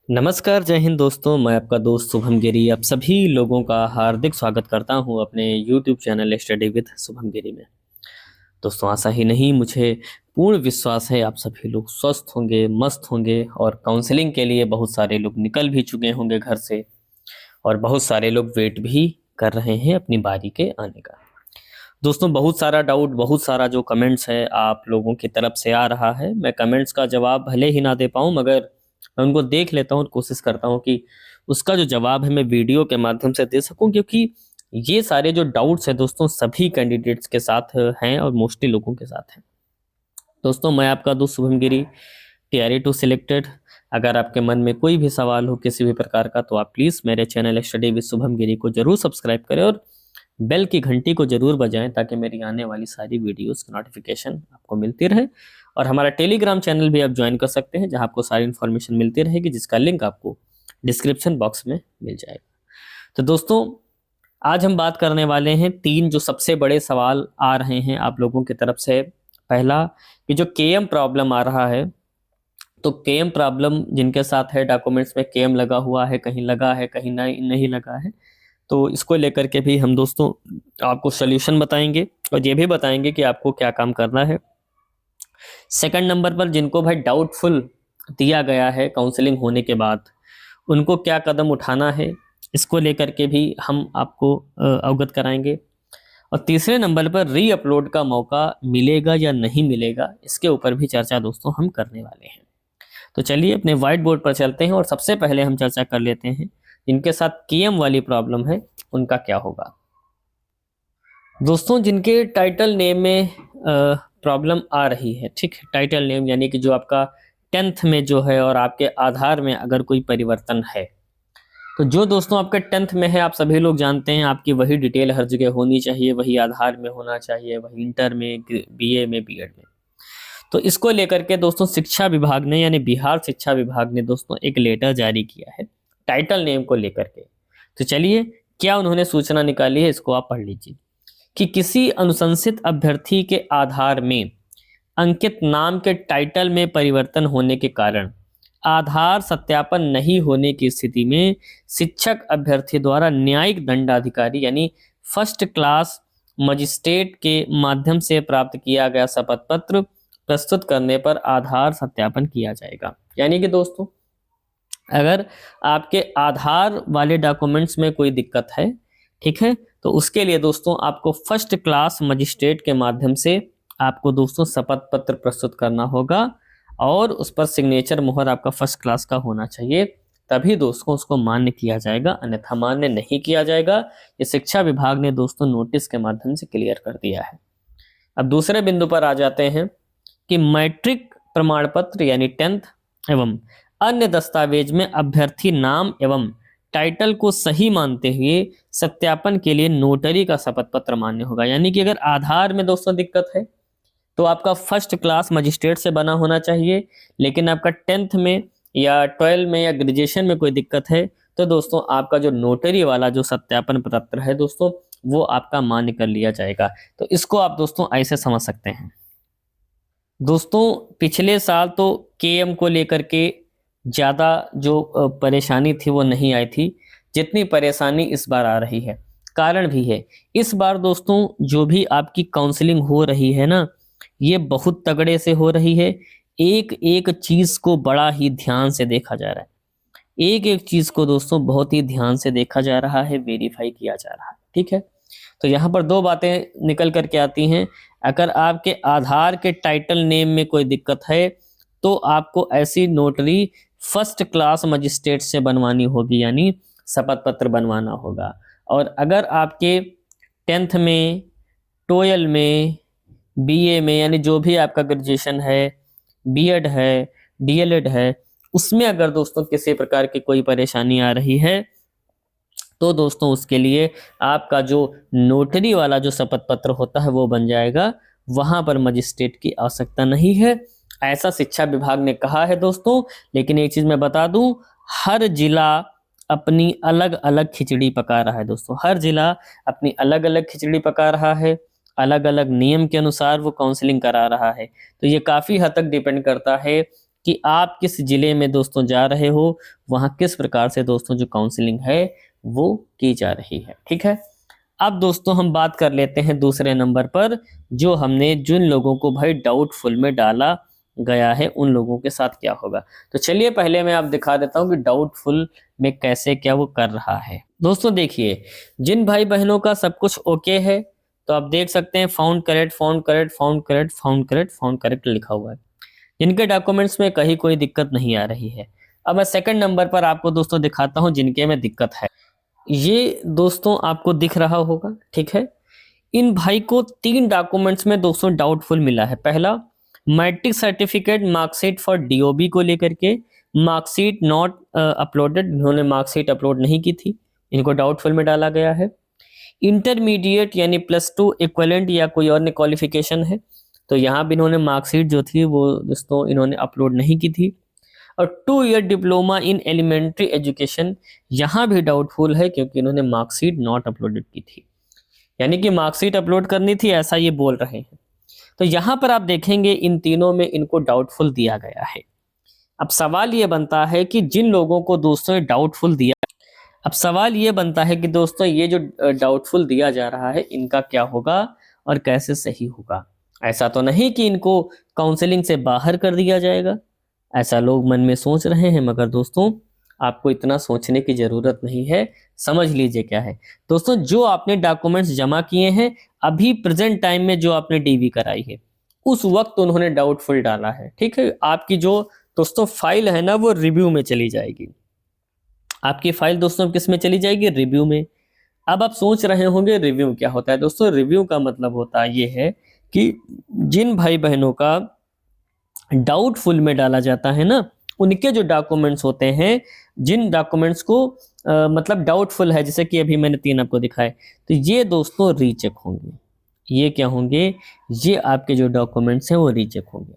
नमस्कार, जय हिंद दोस्तों। मैं आपका दोस्त शुभम गिरी आप सभी लोगों का हार्दिक स्वागत करता हूं अपने YouTube channel study with Shubham Giri में। दोस्तों, आशा ही नहीं मुझे पूर्ण विश्वास है आप सभी लोग स्वस्थ होंगे, मस्त होंगे और काउंसलिंग के लिए बहुत सारे लोग निकल भी चुके होंगे घर से और बहुत सारे लोग वेट भी कर रहे हैं अपनी बारी के आने का। दोस्तों, बहुत सारा डाउट, बहुत सारा जो कमेंट्स है आप लोगों की तरफ से आ रहा है। मैं कमेंट्स का जवाब भले ही ना दे पाऊँ, मगर मैं उनको देख लेता हूँ और कोशिश करता हूँ कि उसका जो जवाब है मैं वीडियो के माध्यम से दे सकूँ, क्योंकि ये सारे जो डाउट्स हैं दोस्तों सभी कैंडिडेट्स के साथ हैं और मोस्टली लोगों के साथ हैं। दोस्तों, मैं आपका दोस्त शुभम गिरी, टीआरई 2 सिलेक्टेड। अगर आपके मन में कोई भी सवाल हो किसी भी प्रकार का तो आप प्लीज़ मेरे चैनल स्टडी विद शुभम गिरी को जरूर सब्सक्राइब करें और बेल की घंटी को जरूर बजाएं ताकि मेरी आने वाली सारी वीडियोस की नोटिफिकेशन आपको मिलती रहे। और हमारा टेलीग्राम चैनल भी आप ज्वाइन कर सकते हैं जहां आपको सारी इन्फॉर्मेशन मिलती रहेगी, जिसका लिंक आपको डिस्क्रिप्शन बॉक्स में मिल जाएगा। तो दोस्तों, आज हम बात करने वाले हैं 3 जो सबसे बड़े सवाल आ रहे हैं आप लोगों की तरफ से। पहला कि जो केएम प्रॉब्लम आ रहा है, तो केएम प्रॉब्लम जिनके साथ है डॉक्यूमेंट्स में केएम लगा हुआ है, कहीं लगा है कहीं नहीं लगा है, तो इसको लेकर के भी हम दोस्तों आपको सोल्यूशन बताएंगे और ये भी बताएंगे कि आपको क्या काम करना है। सेकंड नंबर पर जिनको भाई डाउटफुल दिया गया है काउंसलिंग होने के बाद, उनको क्या कदम उठाना है, इसको लेकर के भी हम आपको अवगत कराएंगे। और तीसरे नंबर पर री अपलोड का मौका मिलेगा या नहीं मिलेगा, इसके ऊपर भी चर्चा दोस्तों हम करने वाले हैं। तो चलिए अपने व्हाइट बोर्ड पर चलते हैं और सबसे पहले हम चर्चा कर लेते हैं जिनके साथ केएम वाली प्रॉब्लम है उनका क्या होगा। दोस्तों, जिनके टाइटल नेम में प्रॉब्लम आ रही है, ठीक है, टाइटल नेम यानी कि जो आपका 10th में जो है और आपके आधार में अगर कोई परिवर्तन है, तो जो दोस्तों आपके 10th में है आप सभी लोग जानते हैं आपकी वही डिटेल हर जगह होनी चाहिए, वही आधार में होना चाहिए, वही इंटर में, बीए में, बीएड में। तो इसको लेकर के दोस्तों शिक्षा विभाग ने यानी बिहार शिक्षा विभाग ने दोस्तों एक लेटर जारी किया है टाइटल नेम को लेकर के। तो चलिए क्या उन्होंने सूचना निकाली है इसको आप पढ़ लीजिए कि किसी अनुशंसित अभ्यर्थी के आधार में अंकित नाम के टाइटल में परिवर्तन होने के कारण आधार सत्यापन नहीं होने की स्थिति में शिक्षक अभ्यर्थी द्वारा न्यायिक दंडाधिकारी यानी फर्स्ट क्लास मजिस्ट्रेट के माध्यम से प्राप्त किया गया शपथ पत्र प्रस्तुत करने पर आधार सत्यापन किया जाएगा। यानी कि दोस्तों अगर आपके आधार वाले डॉक्यूमेंट्स में कोई दिक्कत है, ठीक है, तो उसके लिए दोस्तों आपको फर्स्ट क्लास मजिस्ट्रेट के माध्यम से आपको दोस्तों शपथ पत्र प्रस्तुत करना होगा और उस पर सिग्नेचर मोहर आपका फर्स्ट क्लास का होना चाहिए, तभी दोस्तों उसको मान्य किया जाएगा, अन्यथा मान्य नहीं किया जाएगा। ये शिक्षा विभाग ने दोस्तों नोटिस के माध्यम से क्लियर कर दिया है। अब दूसरे बिंदु पर आ जाते हैं कि मैट्रिक प्रमाण पत्र यानी 10th एवं अन्य दस्तावेज में अभ्यर्थी नाम एवं टाइटल को सही मानते हुए सत्यापन के लिए नोटरी का शपथ पत्र मान्य होगा। यानी कि अगर आधार में दोस्तों दिक्कत है तो आपका फर्स्ट क्लास मजिस्ट्रेट से बना होना चाहिए, लेकिन आपका 10th में या 12 में या ग्रेजुएशन में कोई दिक्कत है तो दोस्तों आपका जो नोटरी वाला जो सत्यापन पत्र है दोस्तों वो आपका मान्य कर लिया जाएगा। तो इसको आप दोस्तों ऐसे समझ सकते हैं। दोस्तों, पिछले साल तो केएम को लेकर के ज़्यादा जो परेशानी थी वो नहीं आई थी जितनी परेशानी इस बार आ रही है। कारण भी है, इस बार दोस्तों जो भी आपकी काउंसलिंग हो रही है ना, ये बहुत तगड़े से हो रही है। एक एक चीज़ को बड़ा ही ध्यान से देखा जा रहा है, एक एक चीज़ को दोस्तों बहुत ही ध्यान से देखा जा रहा है, वेरीफाई किया जा रहा है, ठीक है। तो यहाँ पर 2 बातें निकल करके आती हैं। अगर आपके आधार के टाइटल नेम में कोई दिक्कत है तो आपको ऐसी नोटरी फर्स्ट क्लास मजिस्ट्रेट से बनवानी होगी, यानी शपथ पत्र बनवाना होगा। और अगर आपके 10th में, 12 में, बीए में यानी जो भी आपका ग्रेजुएशन है, बीएड है, डीएलएड है, उसमें अगर दोस्तों किसी प्रकार की कोई परेशानी आ रही है तो दोस्तों उसके लिए आपका जो नोटरी वाला जो शपथ पत्र होता है वो बन जाएगा, वहां पर मजिस्ट्रेट की आवश्यकता नहीं है, ऐसा शिक्षा विभाग ने कहा है दोस्तों। लेकिन एक चीज मैं बता दूं, हर जिला अपनी अलग अलग खिचड़ी पका रहा है दोस्तों, हर जिला अपनी अलग अलग खिचड़ी पका रहा है, अलग अलग नियम के अनुसार वो काउंसलिंग करा रहा है। तो ये काफी हद तक डिपेंड करता है कि आप किस जिले में दोस्तों जा रहे हो, वहाँ किस प्रकार से दोस्तों जो काउंसलिंग है वो की जा रही है। ठीक है, अब दोस्तों हम बात कर लेते हैं दूसरे नंबर पर, जो हमने जिन लोगों को भाई डाउटफुल में डाला गया है उन लोगों के साथ क्या होगा। तो चलिए पहले मैं आप दिखा देता हूं कि डाउटफुल में कैसे क्या वो कर रहा है। दोस्तों देखिए, जिन भाई बहनों का सब कुछ ओके है तो आप देख सकते हैं found correct, found correct, found correct, found correct, found correct लिखा हुआ है। जिनके डॉक्यूमेंट्स में कहीं कोई दिक्कत नहीं आ रही है। अब मैं सेकंड नंबर पर आपको दोस्तों दिखाता हूं जिनके में दिक्कत है। ये दोस्तों आपको दिख रहा होगा, ठीक है। इन भाई को 3 डॉक्यूमेंट्स में दोस्तों डाउटफुल मिला है। पहला, matric certificate marksheet for DOB को लेकर के मार्कशीट नॉट अपलोडेड, इन्होंने मार्कशीट अपलोड नहीं की थी, इनको डाउटफुल में डाला गया है। इंटरमीडिएट यानी +2 इक्विवेलेंट या कोई और क्वालिफिकेशन है तो यहाँ भी इन्होंने मार्कशीट जो थी वो दोस्तों इन्होंने अपलोड नहीं की थी। और 2 year diploma in elementary education, यहाँ भी डाउटफुल है क्योंकि इन्होंने मार्कशीट नॉट अपलोडेड की थी, यानी कि मार्कशीट अपलोड करनी थी ऐसा ये बोल रहे हैं। तो यहाँ पर आप देखेंगे इन तीनों में इनको डाउटफुल दिया गया है। अब सवाल ये बनता है कि जिन लोगों को दोस्तों डाउटफुल दिया, अब सवाल ये बनता है कि दोस्तों ये जो डाउटफुल दिया जा रहा है इनका क्या होगा और कैसे सही होगा। ऐसा तो नहीं कि इनको काउंसलिंग से बाहर कर दिया जाएगा, ऐसा लोग मन में सोच रहे हैं, मगर दोस्तों आपको इतना सोचने की ज़रूरत नहीं है। समझ लीजिए क्या है दोस्तों, जो आपने डॉक्यूमेंट्स जमा किए हैं अभी प्रेजेंट टाइम में, जो आपने डीवी कराई है उस वक्त उन्होंने डाउटफुल डाला है। ठीक है, आपकी जो दोस्तों फाइल है ना वो रिव्यू में चली जाएगी। आपकी फाइल दोस्तों किस में चली जाएगी? रिव्यू में। अब आप सोच रहे होंगे रिव्यू क्या होता है। दोस्तों रिव्यू का मतलब होता ये है कि जिन भाई बहनों का डाउटफुल में डाला जाता है ना, उनके जो डॉक्यूमेंट्स होते हैं, जिन डॉक्यूमेंट्स को मतलब डाउटफुल है, जैसे कि अभी मैंने 3 आपको दिखाए, तो ये दोस्तों रीचेक होंगे। ये क्या होंगे? ये आपके जो डॉक्यूमेंट्स हैं वो रीचेक होंगे।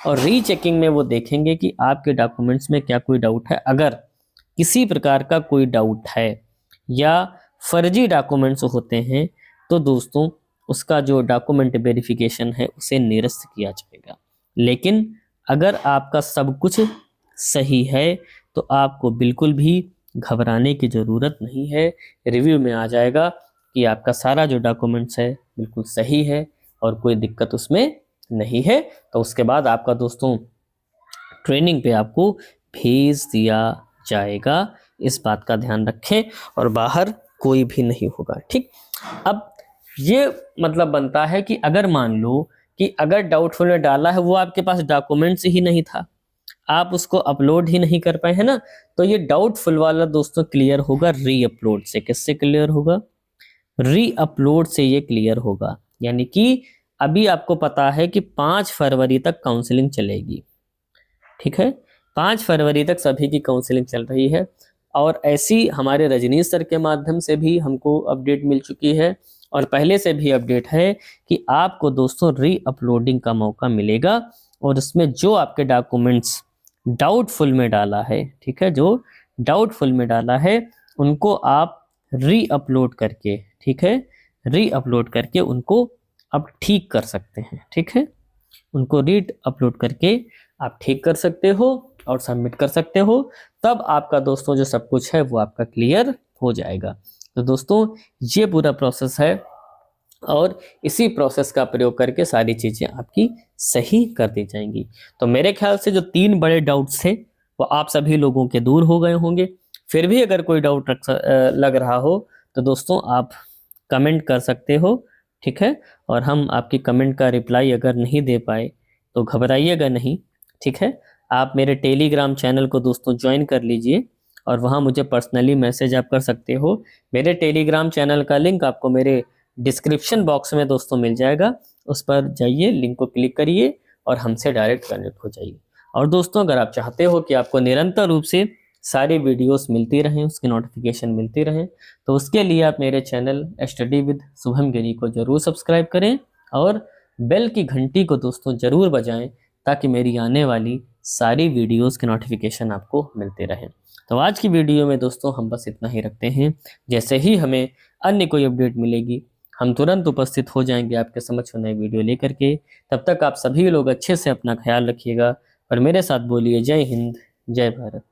और रीचेकिंग में वो देखेंगे कि आपके डॉक्यूमेंट्स में क्या कोई डाउट है। अगर किसी प्रकार का कोई डाउट है या फर्जी डॉक्यूमेंट्स होते हैं तो दोस्तों उसका जो डॉक्यूमेंट वेरिफिकेशन है उसे निरस्त किया जाएगा। लेकिन अगर आपका सब कुछ सही है तो आपको बिल्कुल भी घबराने की ज़रूरत नहीं है। रिव्यू में आ जाएगा कि आपका सारा जो डॉक्यूमेंट्स है बिल्कुल सही है और कोई दिक्कत उसमें नहीं है। तो उसके बाद आपका दोस्तों ट्रेनिंग पे आपको भेज दिया जाएगा। इस बात का ध्यान रखें और बाहर कोई भी नहीं होगा। ठीक, अब ये मतलब बनता है कि अगर मान लो कि अगर डाउटफुल में डाला है, वो आपके पास डॉक्यूमेंट्स ही नहीं था, आप उसको अपलोड ही नहीं कर पाए, है ना, तो ये डाउटफुल वाला दोस्तों क्लियर होगा री अपलोड से। किससे क्लियर होगा? री अपलोड से ये क्लियर होगा। यानी कि अभी आपको पता है कि 5 फरवरी तक काउंसलिंग चलेगी। ठीक है, 5 फरवरी तक सभी की काउंसलिंग चल रही है और ऐसी हमारे रजनीश सर के माध्यम से भी हमको अपडेट मिल चुकी है और पहले से भी अपडेट है कि आपको दोस्तों री अपलोडिंग का मौका मिलेगा। और उसमें जो आपके डॉक्यूमेंट्स डाउटफुल में डाला है, ठीक है, जो डाउटफुल में डाला है उनको आप री अपलोड करके, ठीक है, री अपलोड करके उनको आप ठीक कर सकते हैं। ठीक है, उनको री अपलोड करके आप ठीक कर सकते हो और सबमिट कर सकते हो। तब आपका दोस्तों जो सब कुछ है वो आपका क्लियर हो जाएगा। तो दोस्तों ये पूरा प्रोसेस है और इसी प्रोसेस का प्रयोग करके सारी चीज़ें आपकी सही कर दी जाएंगी। तो मेरे ख्याल से जो 3 बड़े डाउट्स थे वो आप सभी लोगों के दूर हो गए होंगे। फिर भी अगर कोई डाउट लग रहा हो तो दोस्तों आप कमेंट कर सकते हो। ठीक है, और हम आपकी कमेंट का रिप्लाई अगर नहीं दे पाए तो घबराइएगा नहीं। ठीक है, आप मेरे टेलीग्राम चैनल को दोस्तों ज्वाइन कर लीजिए और वहाँ मुझे पर्सनली मैसेज आप कर सकते हो। मेरे टेलीग्राम चैनल का लिंक आपको मेरे डिस्क्रिप्शन बॉक्स में दोस्तों मिल जाएगा। उस पर जाइए, लिंक को क्लिक करिए और हमसे डायरेक्ट कनेक्ट हो जाइए। और दोस्तों अगर आप चाहते हो कि आपको निरंतर रूप से सारी वीडियोस मिलती रहें, उसकी नोटिफिकेशन मिलती रहें, तो उसके लिए आप मेरे चैनल स्टडी विद शुभम गिरी को ज़रूर सब्सक्राइब करें और बेल की घंटी को दोस्तों ज़रूर बजाएं ताकि मेरी आने वाली सारी वीडियोस के नोटिफिकेशन आपको मिलते रहें। तो आज की वीडियो में दोस्तों हम बस इतना ही रखते हैं। जैसे ही हमें अन्य कोई अपडेट मिलेगी हम तुरंत उपस्थित हो जाएंगे आपके समक्ष नई वीडियो लेकर के। तब तक आप सभी लोग अच्छे से अपना ख्याल रखिएगा, और मेरे साथ बोलिए जय हिंद, जय भारत।